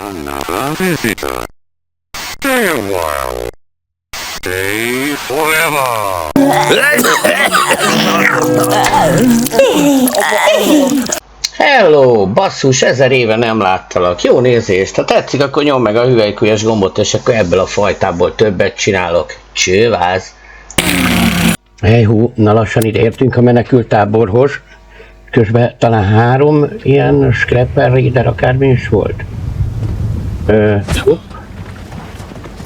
Another visitor. Stay a while. Stay forever. Hello, basszus, 1000 éve nem láttalak. Jó nézést. Ha tetszik, akkor nyom meg a hüvelykujjas gombot, és akkor ebből a fajtából többet csinálok. Csőváz. Hú, na lassan ide értünk a menekülttáborhoz. Közben talán 3 ilyen scrapper raider akármi is volt.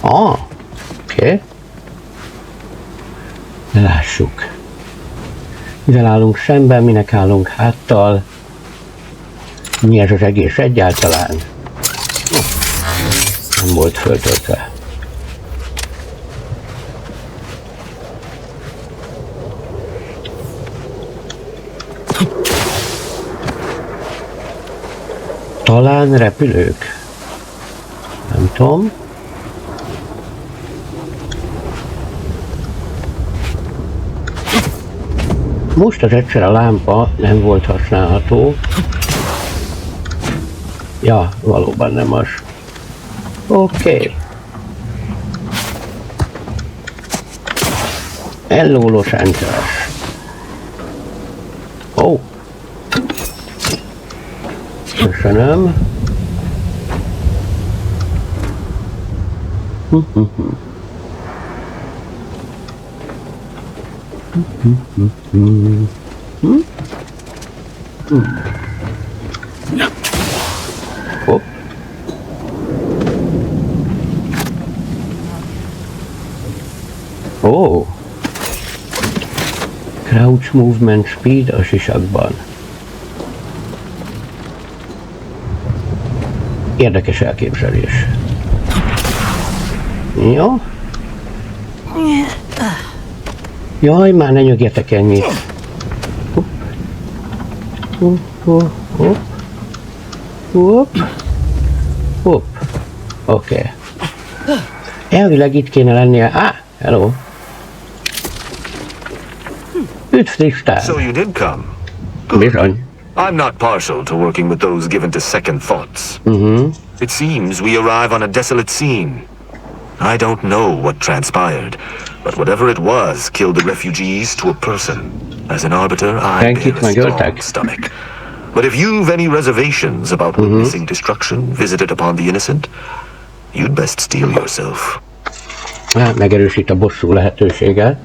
Oké. Lássuk. Mivel állunk szemben, minek állunk háttal? Mi ez az egész egyáltalán? Nem volt föltöltve. Talán repülők? Nem tudom. Most az egyszer a lámpa nem volt használható. Ja, valóban nem az. Oké. Hello, Los Angeles. Ó. Köszönöm. Hopp. Ó. Crouch movement speed a sisakban. Érdekes elképzelés. Jó. Jaj, már ne nyögjetek ennyit. Hopp. Hopp, hopp, hopp. Hopp. Hopp. Oké. Elvileg itt kéne lennie. Hello. Üdv, Tristán. So you did come. Bizony. I'm not partial to working with those given to second thoughts. It seems we arrive on a desolate scene. I don't know what transpired, but whatever it was killed the refugees to a person. As an arbiter, I bear a strong stomach. But if you've any reservations about witnessing destruction visited upon the innocent, you'd best steel yourself. Megerősít a bosszú lehetőséget.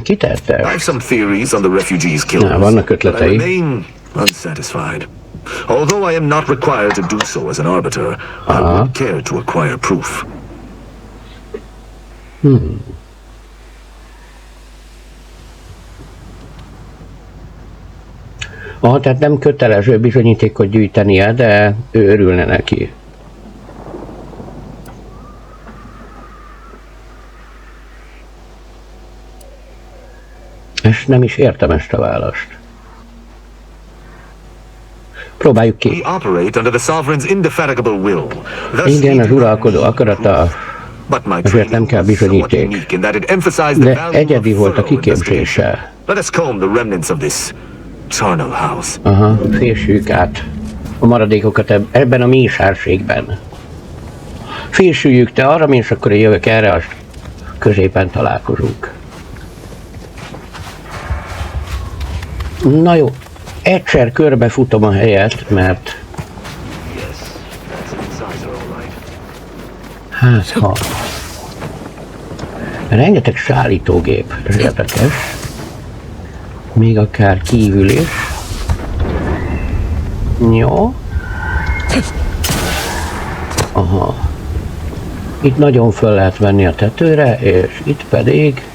Kitette? I have some theories on the refugees killers, vannak but I ötletei. remain unsatisfied. Although I am not required to do so as an arbiter, I would care to acquire proof. Tehát nem kötelező bizonyítékot gyűjtenie, de ő örülne neki. És nem is értem ezt a választ. Próbáljuk ki. Igen, az uralkodó akarata, ezért nem kell bizonyíték. De egyedi volt a kiképzése. Aha, fésüljük át a maradékokat ebben a mészárségben. Fésüljük, te arra mész, akkor én jövök erre, azt középen találkozunk. Na jó, egyszer körbefutom a helyet, mert... Hát ha... Rengeteg szállítógép, ez érdekes. Még akár kívül is. Jó. Aha. Itt nagyon föl lehet venni a tetőre, és itt pedig...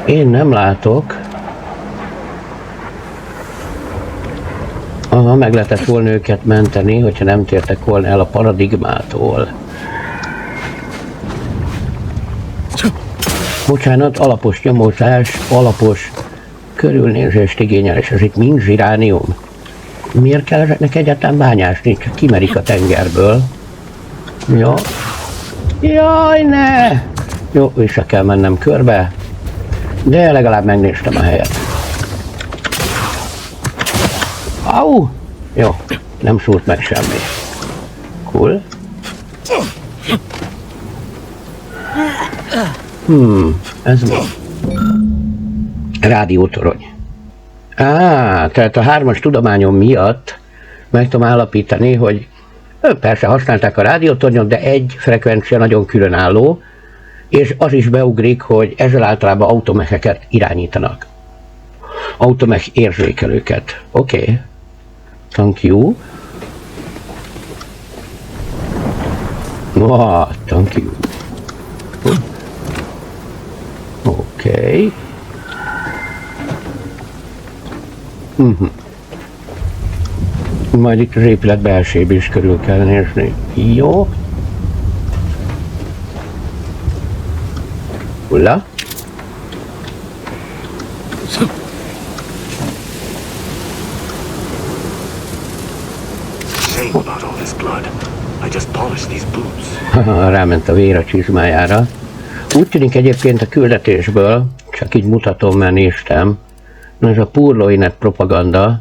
Én nem látok. Aha, meg lehetett volna őket menteni, hogyha nem tértek volna el a paradigmától. Bocsánat, alapos nyomozás, alapos körülnézést igényel, és ez itt mind zsiránium. Miért kell ezeknek egyáltalán bányásni? Csak kimerik a tengerből. Jó. Jaj, ne! Jó, vissza kell mennem körbe. De legalább megnéztem a helyet. Au! Jó, nem szúrt meg semmi. Cool. Ez mi? Rádiótorony. Tehát a 3-as tudományom miatt meg tudom állapítani, hogy persze használták a rádiótornyot, de egy frekvencia nagyon különálló, és az is beugrik, hogy ezzel általában automecheket irányítanak. Automech érzékelőket. Oké. Thank you. Thank you. Oké. Majd itt az épület belsőbb is körül kell nézni. Jó. Hulla. Ráment a vér a csizmájára. Úgy tűnik egyébként a küldetésből, csak így mutatom, mert néztem, ez a purloinet propaganda,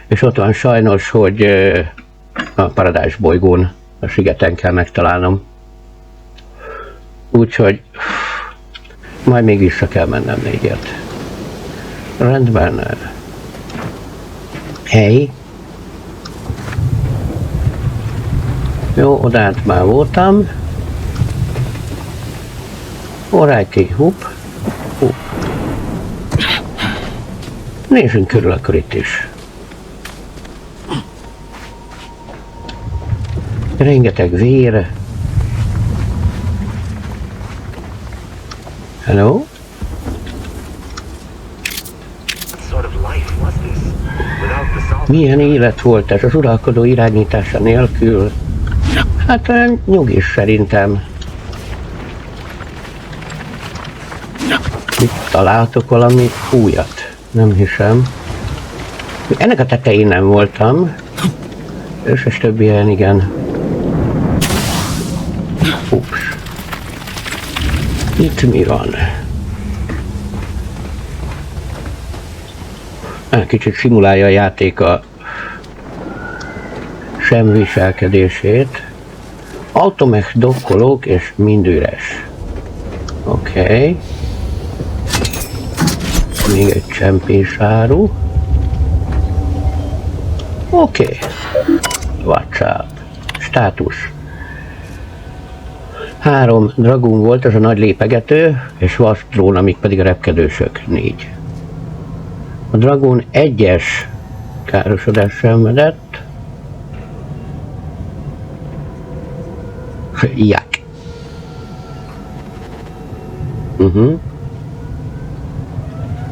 és ott van sajnos, hogy a Paradise bolygón, a szigeten kell megtalálnom. Úgyhogy majd még vissza kell mennem 4-ért. Rendben. Hey. Jó, odát már voltam. Alrighty, hopp. Nézzünk körül akkor itt is. Rengeteg vér. Hello? Milyen élet volt ez az uralkodó irányítása nélkül? Hát nyugis szerintem. Itt találtok valami újat? Nem hiszem. Ennek a tetején nem voltam. Összes többi helyen igen. Ups. Itt mi van? Kicsit szimulálja a játék a semviselkedését. Automech dokkolók és mind üres. Oké. Még egy csempésáru. Oké. WhatsApp. Státusz. 3 dragún volt, az a nagy lépegető, és vas drón, amik pedig a repkedősök. 4. A dragón 1-es károsodás szenvedett. Jak.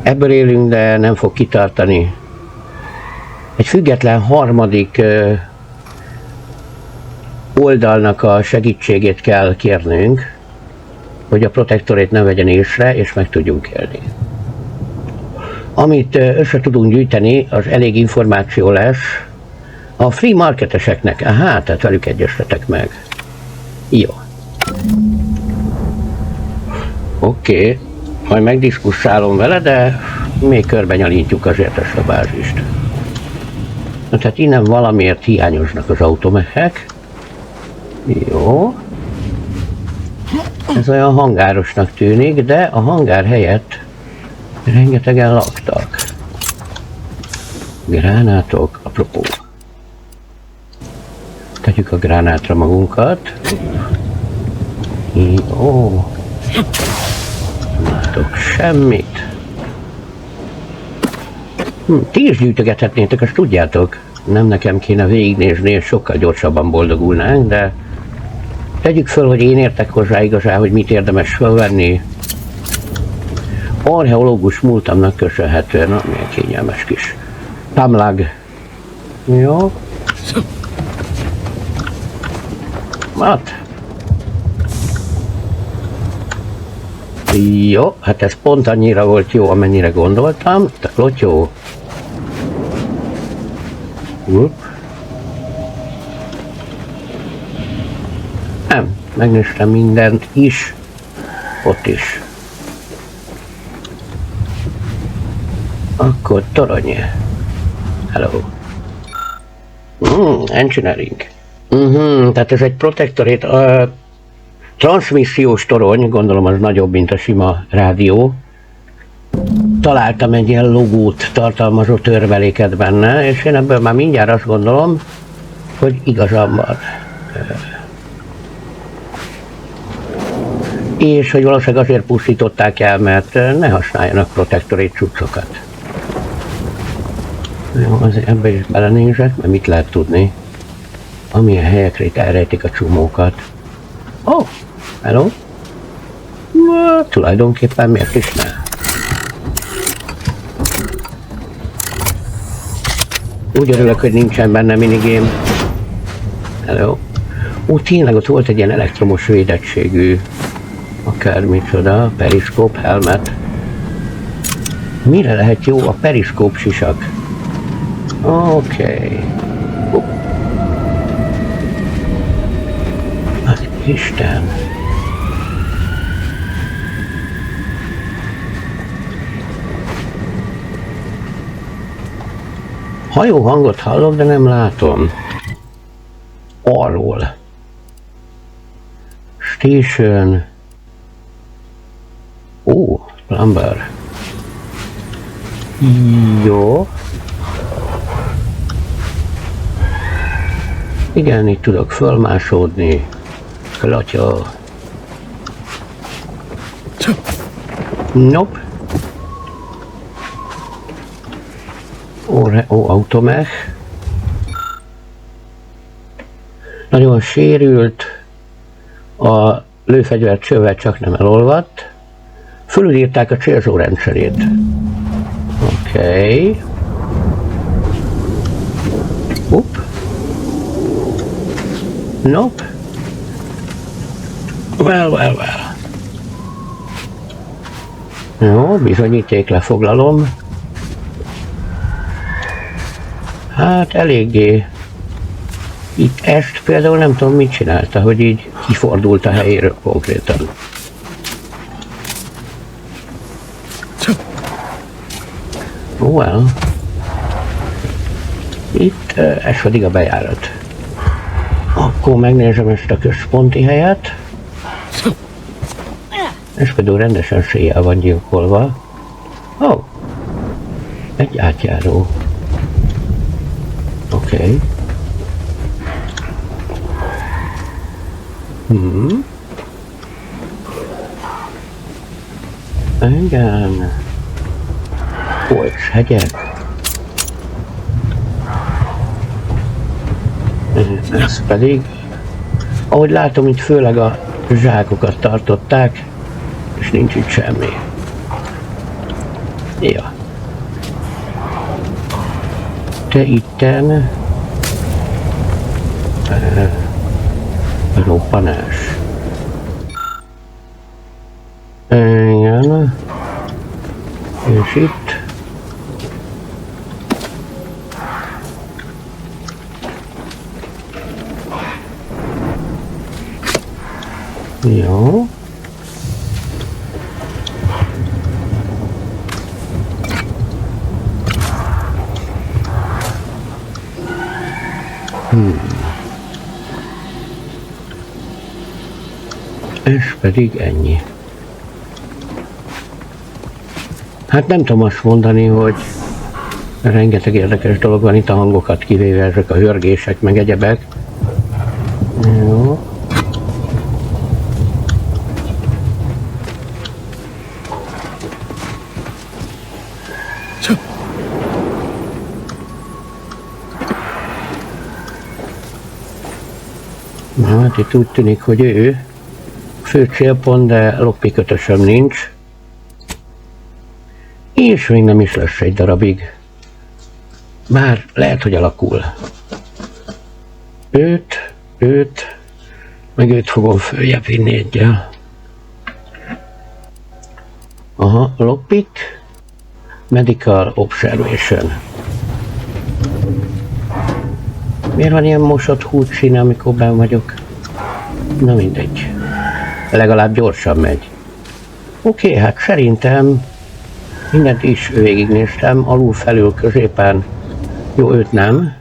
Ebből élünk, de nem fog kitartani. Egy független harmadik oldalnak a segítségét kell kérnünk, hogy a protektorét ne vegyen észre, és meg tudjunk élni. Amit össze tudunk gyűjteni, az elég információ lesz a free marketeseknek. Tehát velük egyeztetek meg. Jó. Oké. Majd megdiszkusszálom vele, de még körbenyalítjuk azért ezt a bázist. Tehát innen valamiért hiányoznak az automechek. Jó. Ez olyan hangárosnak tűnik, de a hangár helyett rengetegen laktak. Gránátok, apropó. Tegyük a gránátra magunkat. Jó. Nem látok semmit. Ti is gyűjtögethetnétek, azt tudjátok. Nem nekem kéne végignézni, és sokkal gyorsabban boldogulnánk, de tegyük föl, hogy én értek hozzá igazán, hogy mit érdemes felvenni. Archeológus múltamnak köszönhetően, milyen kényelmes kis tamlag. Jó. Hát. Jó, hát ez pont annyira volt jó, amennyire gondoltam. Tehát lotyó. Nem, megnéztem mindent is. Ott is. Akkor torony. Hello. Engineering. Tehát ez egy protectorate, transmissziós torony, gondolom az nagyobb, mint a sima rádió. Találtam egy ilyen logót tartalmazó törmeléket benne, és én ebből már mindjárt azt gondolom, hogy igazam van. És hogy valószínűleg azért pusztították el, mert ne használjanak protectorate cuccokat. Jó, azért ebbe is belenézek, mert mit lehet tudni? Amilyen helyekre itt elrejtik a csomókat. Oh, hello? Tulajdonképpen miért is ne? Úgy örülök, hogy nincsen benne minigame. Hello? Tényleg ott volt egy ilyen elektromos védettségű, akármicsoda, periszkóp helmet. Mire lehet jó a periszkóp sisak? Oké. Hát Isten. Hajó hangot hallok, de nem látom. Arról. Station. Plumber. Jó. Igen, itt tudok fölmászódni. Klatya. Nope. Automech. Nagyon sérült. A lőfegyver csővel csak nem elolvadt. Fölülírták a célzó rendszerét. Oké. Nope. Well. Jó, bizonyíték lefoglalom. Hát eléggé. Itt ezt például nem tudom mit csinálta, hogy így kifordult a helyéről konkrétan. Well. Itt ez pedig a bejárat. Akkor megnézem ezt a központi helyet. Ez például rendesen széjjel van gyilkolva. Egy átjáró. Oké. Igen. És hegyek. Ez pedig, ahogy látom, itt főleg a zsákokat tartották, és nincs itt semmi. Ja. Te itten roppanás. Igen. És itt jó. Ez pedig ennyi. Hát nem tudom azt mondani, hogy rengeteg érdekes dolog van itt, a hangokat kivéve ezek a hörgések meg egyebek. Jó. Na, hát itt úgy tűnik, hogy ő fő célpont, de lockpick-ötösöm nincs. És még nem is lesz egy darabig. Bár lehet, hogy alakul. Őt, meg őt fogom följebb vinni egyel. Aha, lockpick, medical observation. Miért van ilyen mosott húdszíne, amikor benn vagyok? Na mindegy. Legalább gyorsan megy. Oké, hát szerintem mindent is végignéztem, alul, felül, középen. Jó, őt nem.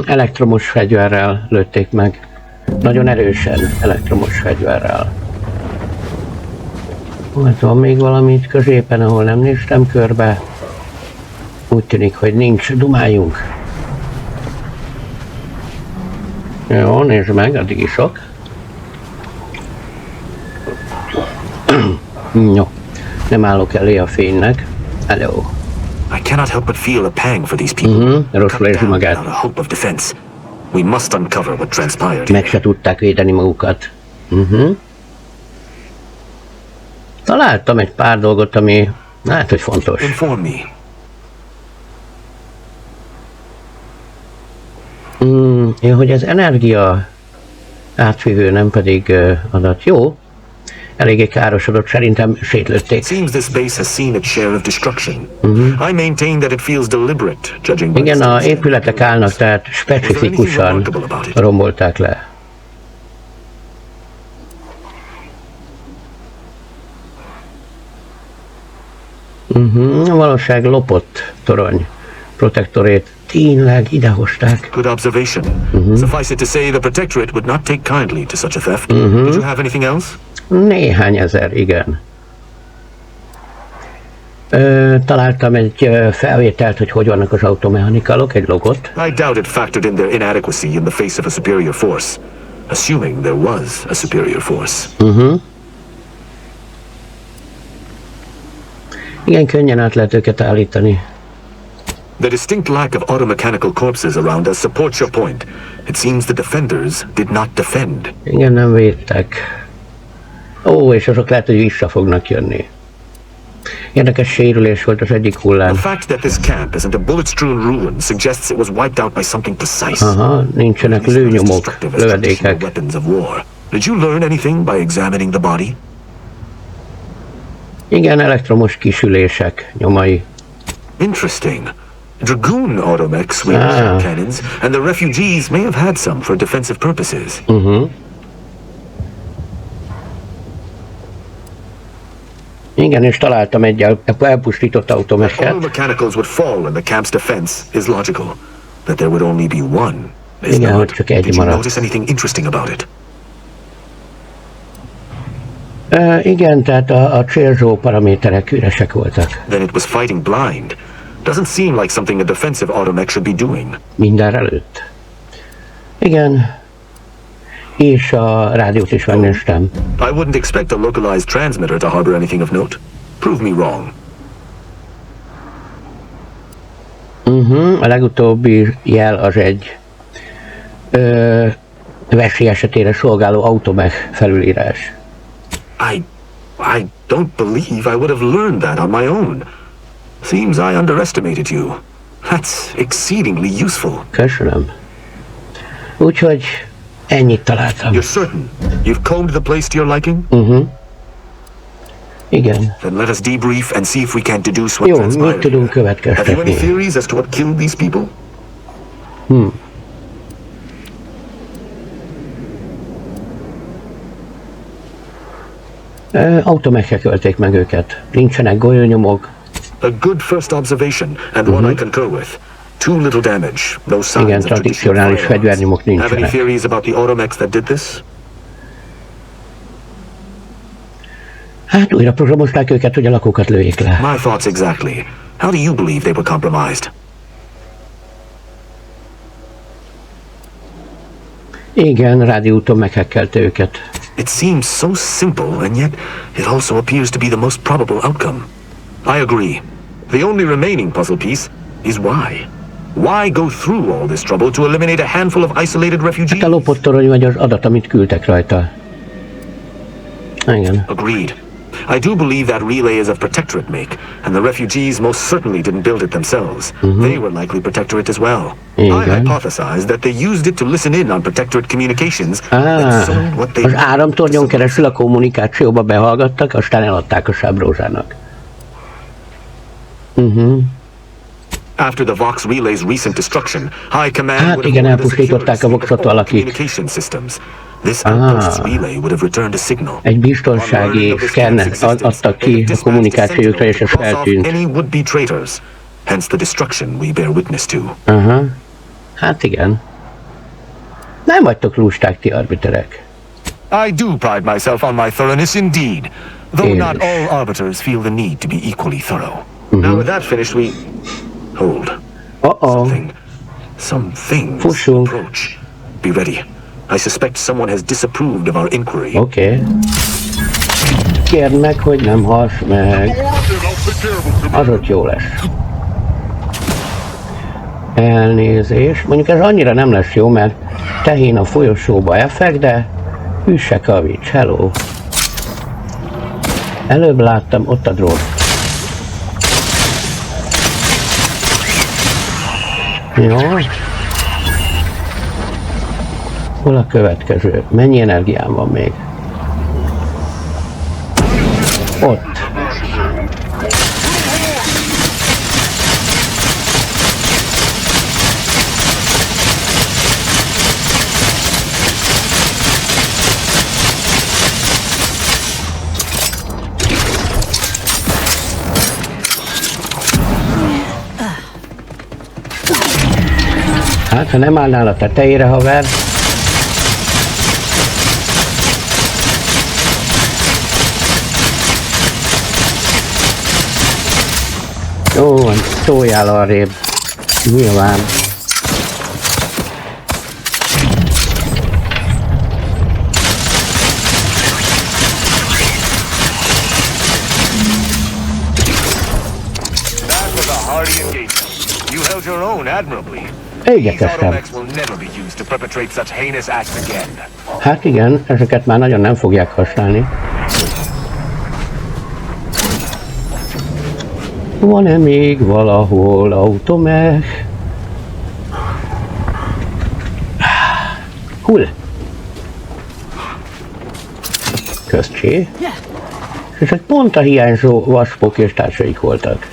Elektromos fegyverrel lőtték meg. Nagyon erősen elektromos fegyverrel. Hát van még valamit középen, ahol nem néztem körbe. Úgy tűnik, hogy nincs. Dumáljunk. Jó, nézd meg, addig is sok. Jó, nem állok elé a fénynek. Hello. I cannot help but feel a pang for these people. Rosszul érzi magát. Without a hope of defense. We must uncover what transpired. Meg se tudták védeni magukat. Találtam egy pár dolgot, ami hát, hogy fontos. Inform me. Ja, hogy az energia átvívő, nem pedig adat. Jó. Eléggé károsodott, szerintem szétlőtték. Seems this base has seen its share of destruction. I maintain that it feels deliberate, judging by Igen, a épületek állnak, tehát specifikusan rombolták le. Valóság lopott torony protektorét. Tényleg idehozták. Good observation. Suffice it to say, the protectorate would not take kindly to such a theft. Did you have anything else? Néhány ezer, igen. Találtam egy felvételt, hogy vannak az automechanikalok, egy logot. I doubt it factored in their inadequacy in the face of a superior force. Assuming there was a superior force. Igen, könnyen át lehet őket állítani. The distinct lack of automechanical corpses around us supports your point. It seems the defenders did not defend. Igen, nem védtek. Ó, és azok lehet, hogy vissza fognak jönni. Érdekes sérülés volt az egyik hullám. The fact that this camp isn't a bullet-strewn ruin suggests it was wiped out by something precise. Aha, nincsenek lőnyomok, lövedékek. Weapons of war. Did you learn anything by examining the body? Igen, elektromos kisülések nyomai. Interesting. Dragoon automechs with cannons, and the refugees may have had some for defensive purposes. Igen, és találtam egy elpusztított automechet. All mechanicals would fall in the camp's defense is logical. That there would only be one is Igen, hogy not. csak egy Did you maradt. notice anything interesting about it? Igen, tehát a célzó paraméterek üresek voltak. Then it was fighting blind. Doesn't seem like something a defensive automech should be doing. Minden előtt. Igen. És a rádiót is megnéztem. I wouldn't expect a localized transmitter to harbor anything of note. Prove me wrong. A legutóbbi jel az egy veszély esetére szolgáló automech felülírás. I don't believe I would have learned that on my own. Seems I underestimated you. That's exceedingly useful. Köszönöm. Úgyhogy ennyit találtam. You're certain? You've combed the place to your liking? Igen. Then let us debrief and see if we can deduce what Jó, mit transpired. tudunk Have you any következtetni? theories as to what killed these people? Automechek ölték meg őket. Nincsenek golyónyomok. A good first observation, and one I concur with. Too little damage, no signs Igen, of traditional tradicionális firearms. fegyvernyomok Have any nincsenek. theories about the automechs that did this? Hát újra programozták őket, hogy a lakókat lőjék le. My thoughts exactly. How do you believe they were compromised? Igen, rádióúton meghekkelte őket. It seems so simple, and yet it also appears to be the most probable outcome. I agree. The only remaining puzzle piece is why. Why go through all this trouble to eliminate a handful of isolated refugees? Hát a lopott torony vagy az adat, amit küldtek rajta. Igen. Agreed. I do believe that relay is of Protectorate make, and the refugees most certainly didn't build it themselves. They were likely Protectorate as well. I hypothesize that they used it to listen in on Protectorate communications and sold what they... Az áramtornyon keresztül a kommunikációba behallgattak, aztán eladták a sábrózának. After the Vox relay's recent destruction, High Command Hát would have igen, ordered a elpusztították a security Voxot of all valakik. communication systems. This outpost's relay would have returned a signal. Egy biztonsági szkennet adtak ki a kommunikációkra, és ez feltűnt. Any would-be traitors. Hence the destruction we bear witness to. Hát igen. Nem vagytok lusták, ti arbiterek. I do pride myself on my thoroughness indeed, though not all arbiters feel the need to be equally thorough. Now with that finished, we... Hold. Something Fussunk. approach. Be ready. I suspect someone has disapproved of our inquiry. Oké. Kérd meg, hogy nem halsz meg. Az ott jó lesz. Elnézés. Mondjuk ez annyira nem lesz jó, mert tehén a folyosóba effekt, de üsse kavics. Hello. Előbb láttam, ott a drót. Jó. Hol a következő? Mennyi energiám van még? Ott. Hát, ha nem állnál a tetejére, haver. Jó van, szóljál arrébb. Nyilván. Igyekeztem. Hát igen, ezeket már nagyon nem fogják használni. Van-e még valahol automech? Hol? Közcsé? És ezek pont a hiányzó vaspok és társaik voltak.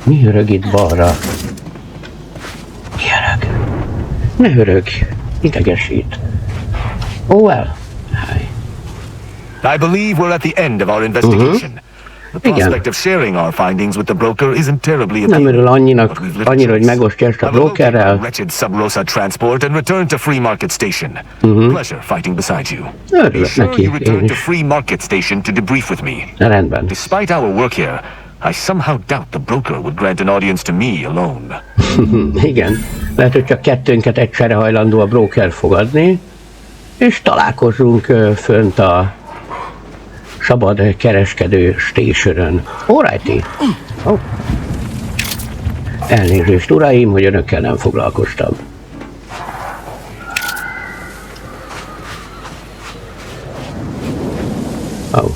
Mi hörög itt balra? Mi hörög? Ne hörög! Idegesít. Oh well. Hi. I believe we're at the end of our investigation. The prospect of sharing our findings with the broker isn't terribly nem örül annyira, hogy megosztja ezt a brokerrel. Wretched sub-rosa transport and return to Free Market Station. Pleasure fighting beside you. Örülök neki, you return én to is. Free Market Station to debrief with me. Rendben. Despite our work here, I somehow doubt the broker would grant an audience to me alone. Igen, lehet, hogy csak kettőnket egyszerre hajlandó a broker fogadni, és találkozunk fönt a szabad kereskedő stationön. Alrighty. Oh. Elnézést, uraim, hogy önökkel nem foglalkoztam. Oh.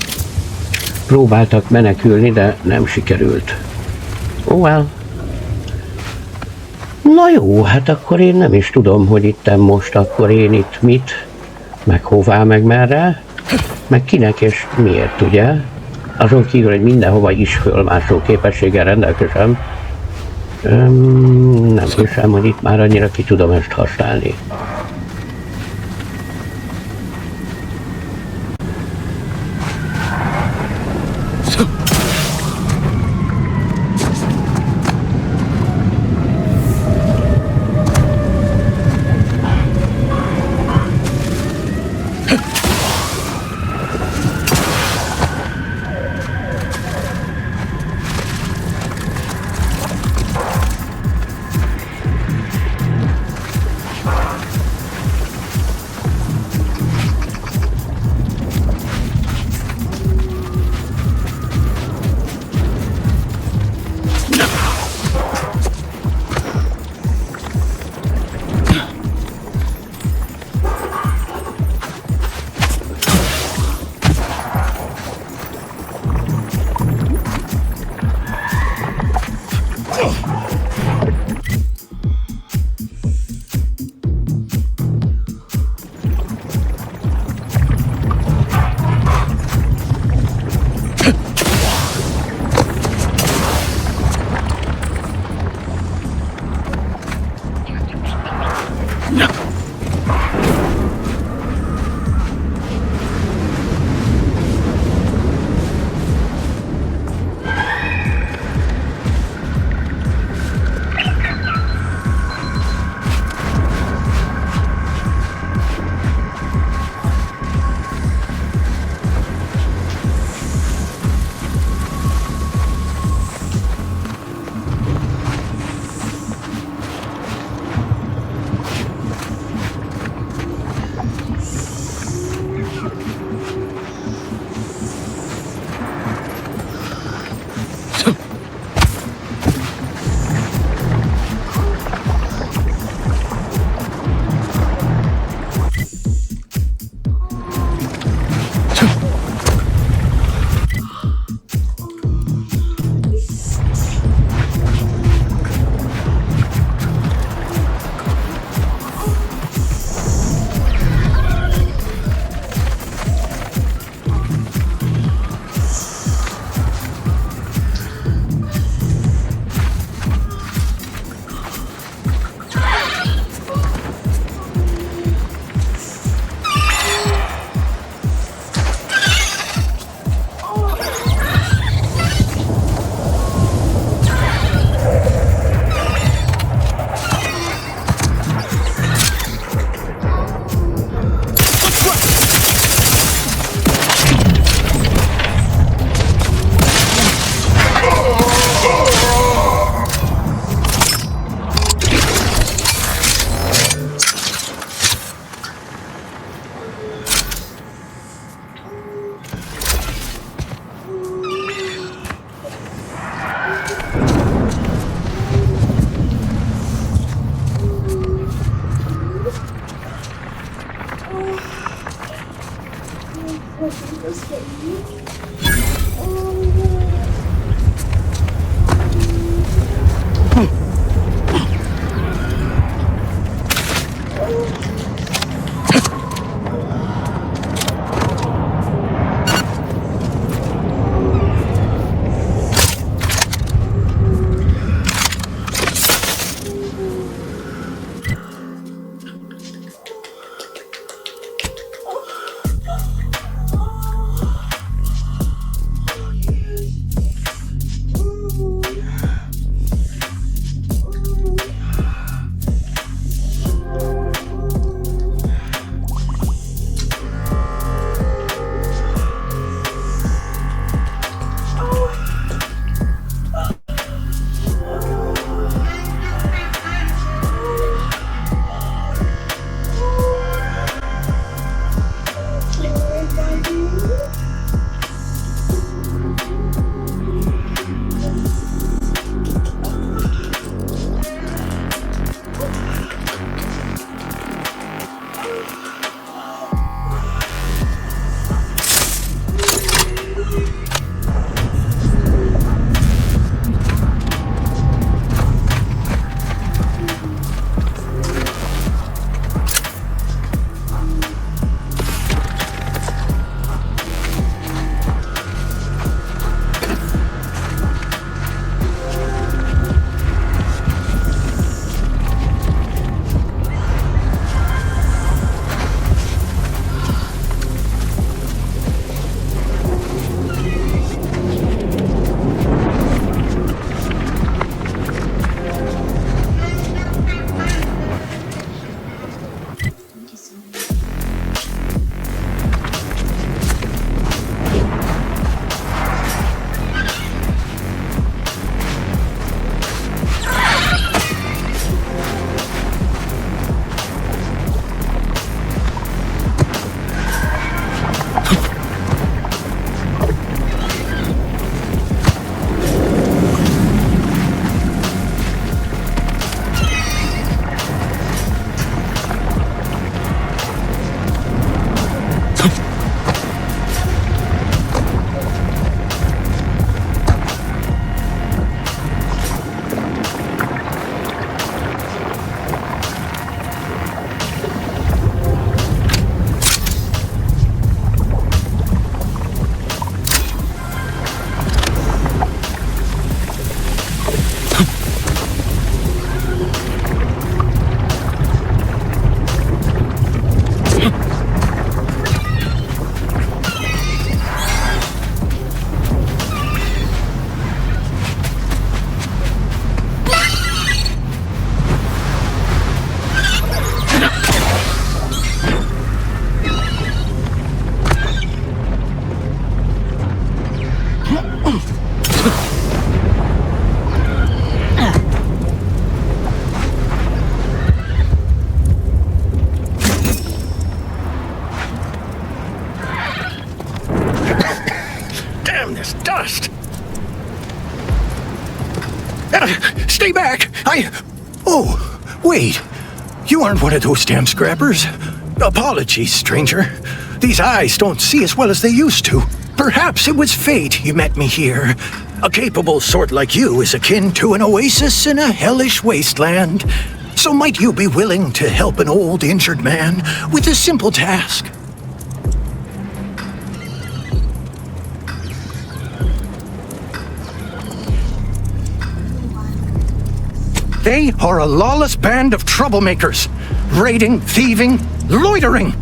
Próbáltak menekülni, de nem sikerült. Oh well. Na jó, hát akkor én nem is tudom, hogy itten most akkor én itt mit, meg hová, meg merre, meg kinek és miért, ugye? Azon kívül, hogy mindenhova is fölmászó képességgel rendelkezem, nem hiszem, hogy itt már annyira ki tudom ezt használni. Stay back! Oh, wait. You aren't one of those damn scrappers. Apologies, stranger. These eyes don't see as well as they used to. Perhaps it was fate you met me here. A capable sort like you is akin to an oasis in a hellish wasteland. So might you be willing to help an old injured man with a simple task? They are a lawless band of troublemakers. Raiding, thieving, loitering.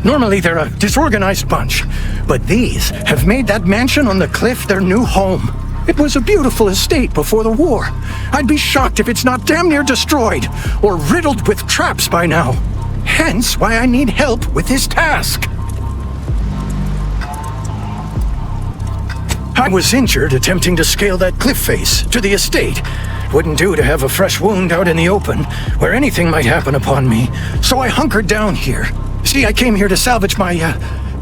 Normally they're a disorganized bunch, but these have made that mansion on the cliff their new home. It was a beautiful estate before the war. I'd be shocked if it's not damn near destroyed, or riddled with traps by now. Hence why I need help with this task. I was injured attempting to scale that cliff face to the estate. Wouldn't do to have a fresh wound out in the open, where anything might happen upon me, so I hunkered down here. See, I came here to salvage my,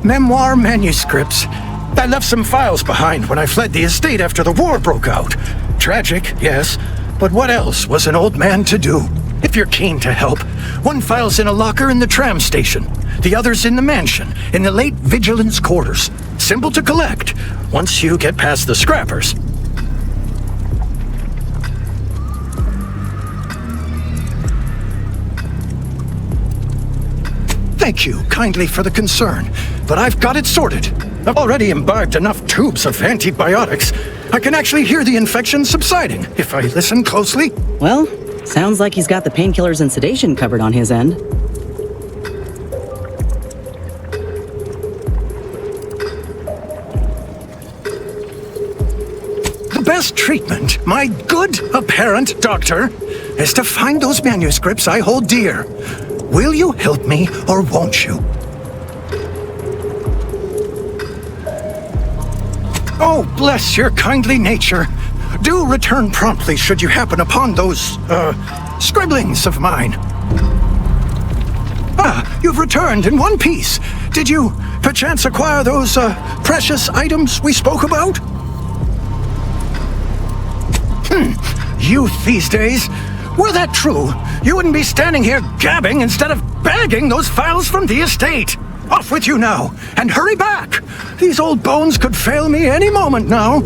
memoir manuscripts. I left some files behind when I fled the estate after the war broke out. Tragic, yes, but what else was an old man to do? If you're keen to help, one file's in a locker in the tram station, the other's in the mansion, in the late vigilance quarters. Simple to collect, once you get past the scrappers. Thank you kindly for the concern, but I've got it sorted. I've already imbibed enough tubes of antibiotics. I can actually hear the infection subsiding if I listen closely. Well, sounds like he's got the painkillers and sedation covered on his end. The best treatment, my good apparent doctor, is to find those manuscripts I hold dear. Will you help me, or won't you? Oh, bless your kindly nature. Do return promptly should you happen upon those, scribblings of mine. Ah, you've returned in one piece. Did you, perchance, acquire those, precious items we spoke about? Youth these days. Were that true, you wouldn't be standing here gabbing instead of bagging those files from the estate. Off with you now, and hurry back! These old bones could fail me any moment now.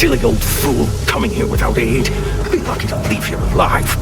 Silly old fool, coming here without aid. Be lucky to leave here alive.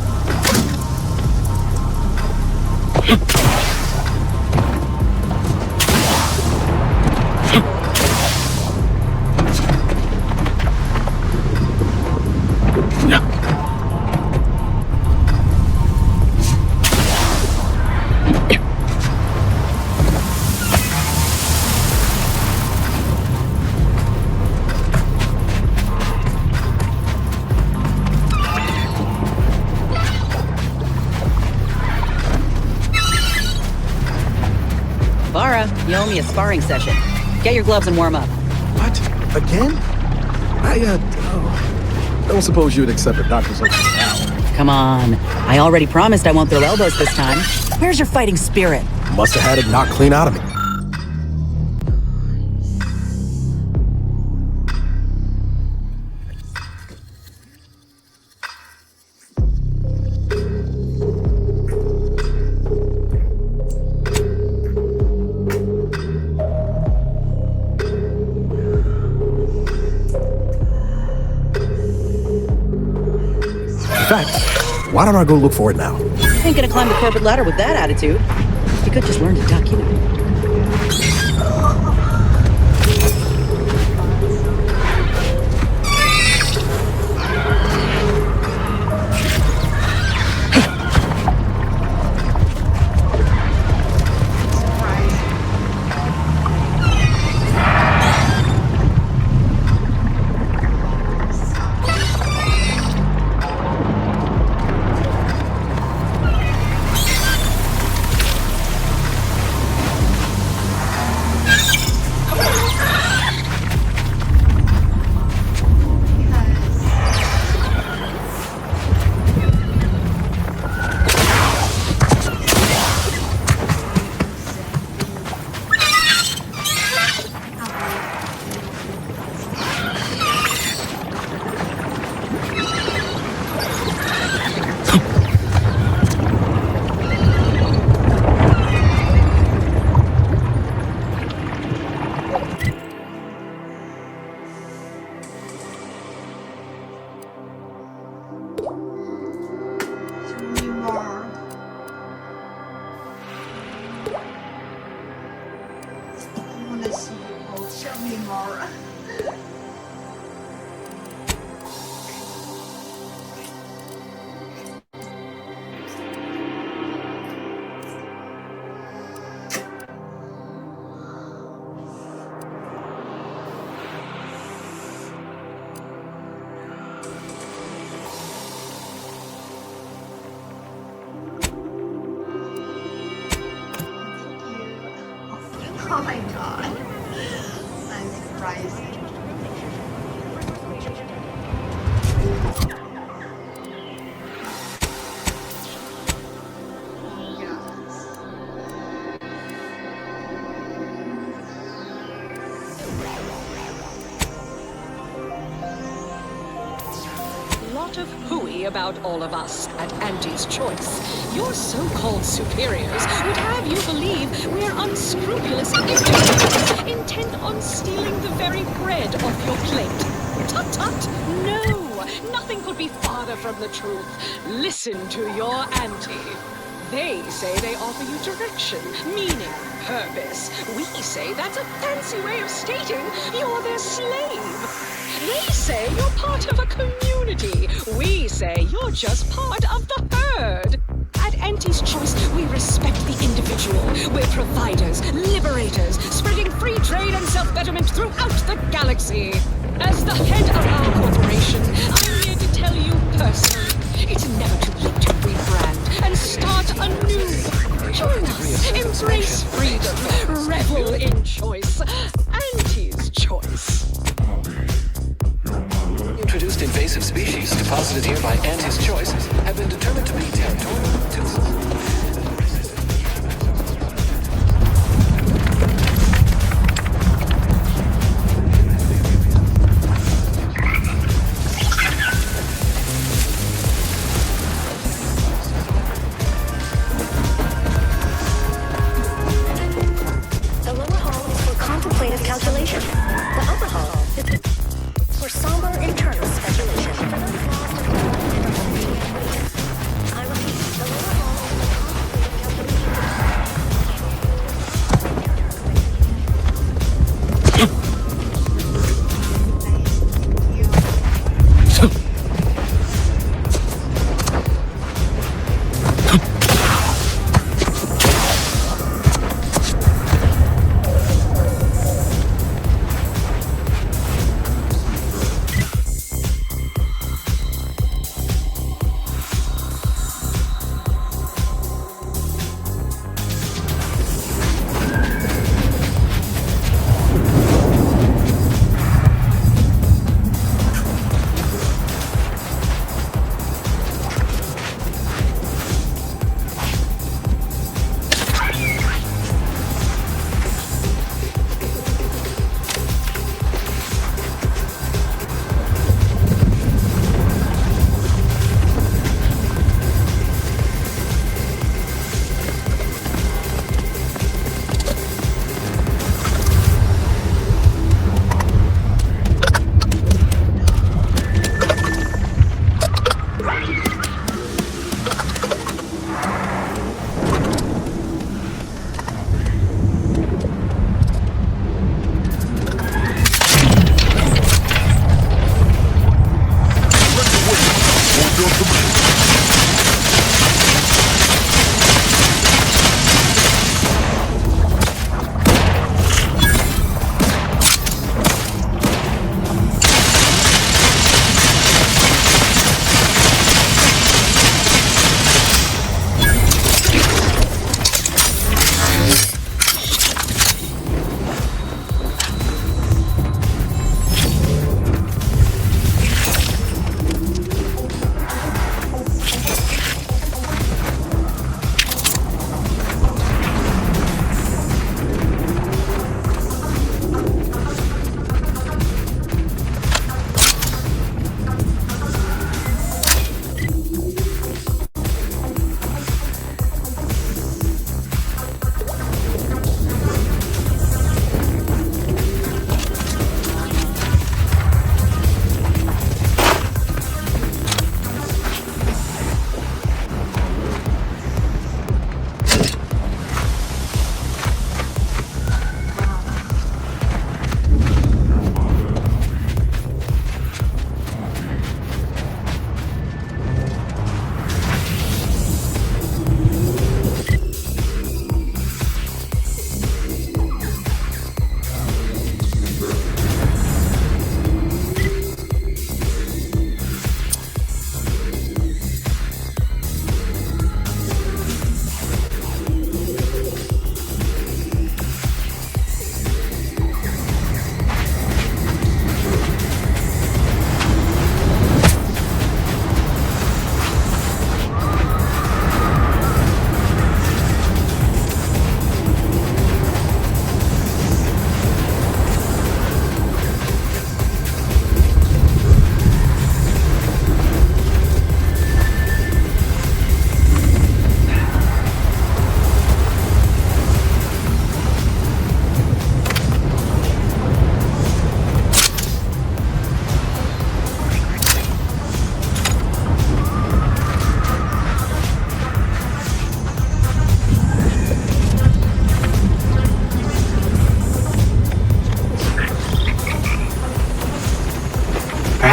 You owe me a sparring session. Get your gloves and warm up. What? Again? I don't suppose you would accept a doctor's order now. Come on. I already promised I won't throw elbows this time. Where's your fighting spirit? Must have had it knocked clean out of me. In fact, why don't I go look for it now? Ain't gonna climb the corporate ladder with that attitude. You could just learn to duck, you know. Oh my god. I'm surprised. hooey about all of us at Auntie's Choice. Your so-called superiors would have you believe we're unscrupulous individuals intent on stealing the very bread off your plate. Tut-tut! No! Nothing could be farther from the truth. Listen to your auntie. They say they offer you direction, meaning, purpose. We say that's a fancy way of stating you're their slave. They say you're part of a community. We say you're just part of the herd. At Auntie's Choice, we respect the individual. We're providers, liberators, spreading free trade and self-betterment throughout the galaxy. As the head of our corporation, I'm here to tell you personally, it's never too late to rebrand and start anew. Join us, embrace freedom, revel in choice. Auntie's Choice. Introduced invasive species deposited here by Auntie's Choice have been determined to be territorial to... Calculation. The upper hall is for somber internal speculation. For those lost in I repeat, the lower hall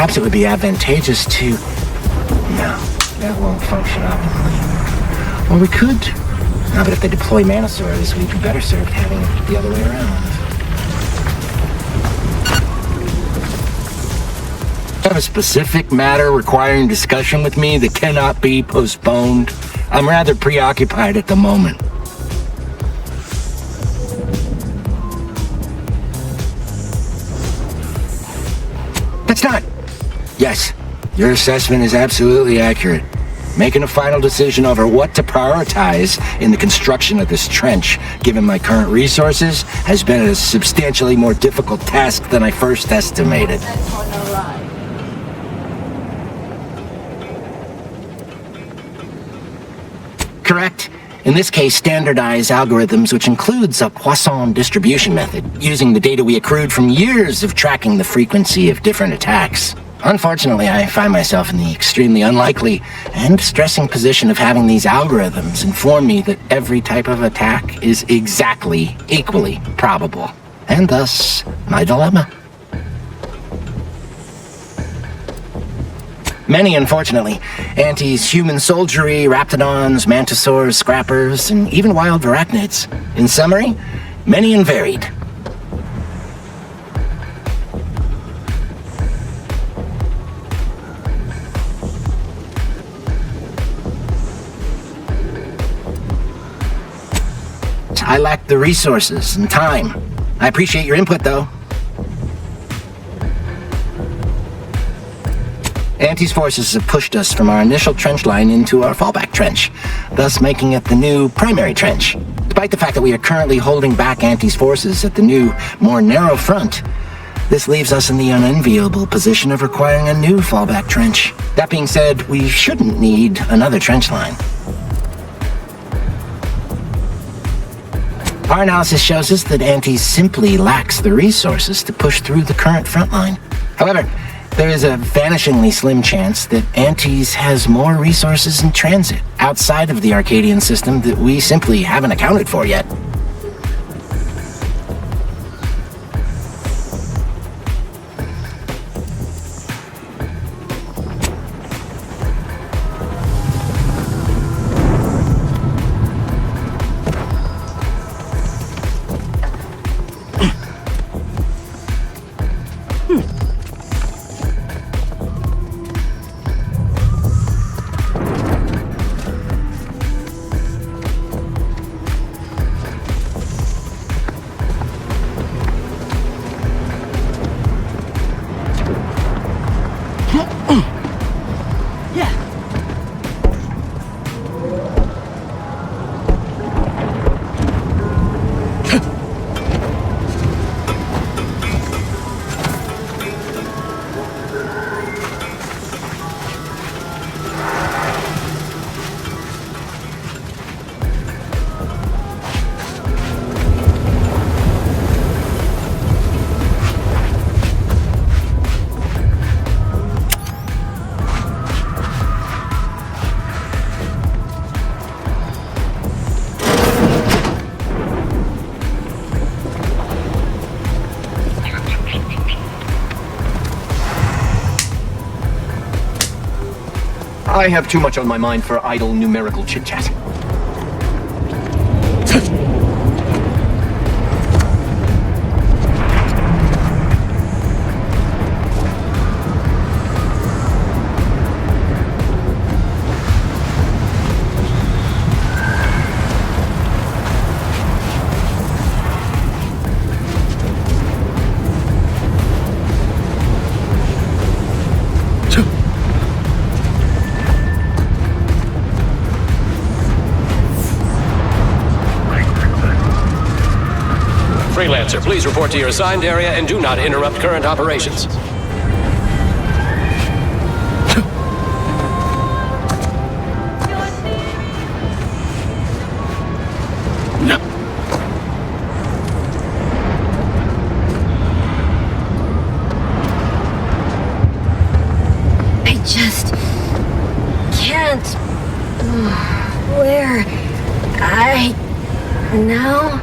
perhaps it would be advantageous to... No, that won't function optimally. Or we could... No, but if they deploy Manosaurs, we'd be better served having it the other way around. Have a specific matter requiring discussion with me that cannot be postponed? I'm rather preoccupied at the moment. That's not... Yes, your assessment is absolutely accurate. Making a final decision over what to prioritize in the construction of this trench, given my current resources, has been a substantially more difficult task than I first estimated. Correct. In this case, standardized algorithms, which includes a Poisson distribution method, using the data we accrued from years of tracking the frequency of different attacks. Unfortunately, I find myself in the extremely unlikely and distressing position of having these algorithms inform me that every type of attack is exactly equally probable. And thus, my dilemma. Many, unfortunately. Antis, human soldiery, raptidons, mantisaurs, scrappers, and even wild arachnids. In summary, many and varied. I lack the resources and time. I appreciate your input, though. Anti's forces have pushed us from our initial trench line into our fallback trench, thus making it the new primary trench. Despite the fact that we are currently holding back Anti's forces at the new, more narrow front, this leaves us in the unenviable position of requiring a new fallback trench. That being said, we shouldn't need another trench line. Our analysis shows us that Antis simply lacks the resources to push through the current front line. However, there is a vanishingly slim chance that Antis has more resources in transit outside of the Arcadian system that we simply haven't accounted for yet. I have too much on my mind for idle numerical chit-chat. Freelancer, please report to your assigned area and do not interrupt current operations. No. I just can't. Where? No?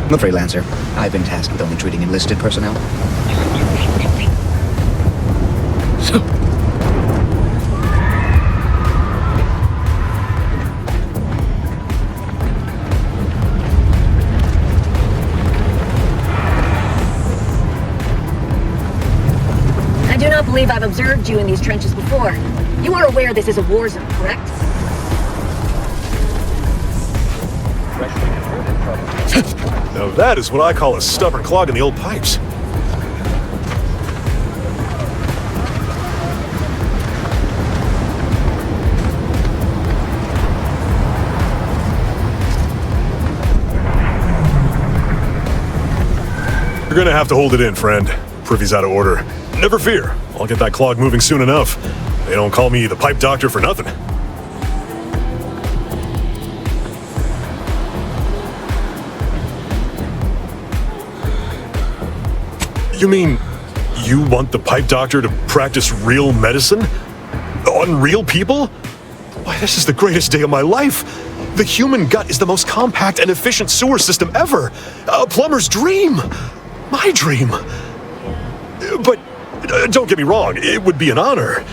I'm a freelancer. I've been tasked with only treating enlisted personnel. I do not believe I've observed you in these trenches before. You are aware this is a war zone, correct? Now that is what I call a stubborn clog in the old pipes. You're gonna have to hold it in, friend. Privy's out of order. Never fear, I'll get that clog moving soon enough. They don't call me the pipe doctor for nothing. You mean, you want the pipe doctor to practice real medicine? On real people? Why, this is the greatest day of my life! The human gut is the most compact and efficient sewer system ever! A plumber's dream! My dream! But, don't get me wrong, it would be an honor.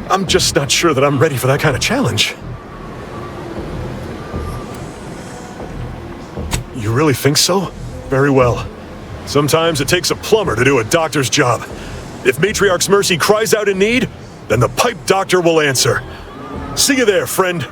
I'm just not sure that I'm ready for that kind of challenge. You really think so? Very well. Sometimes it takes a plumber to do a doctor's job. If Matriarch's mercy cries out in need, then the pipe doctor will answer. See you there, friend.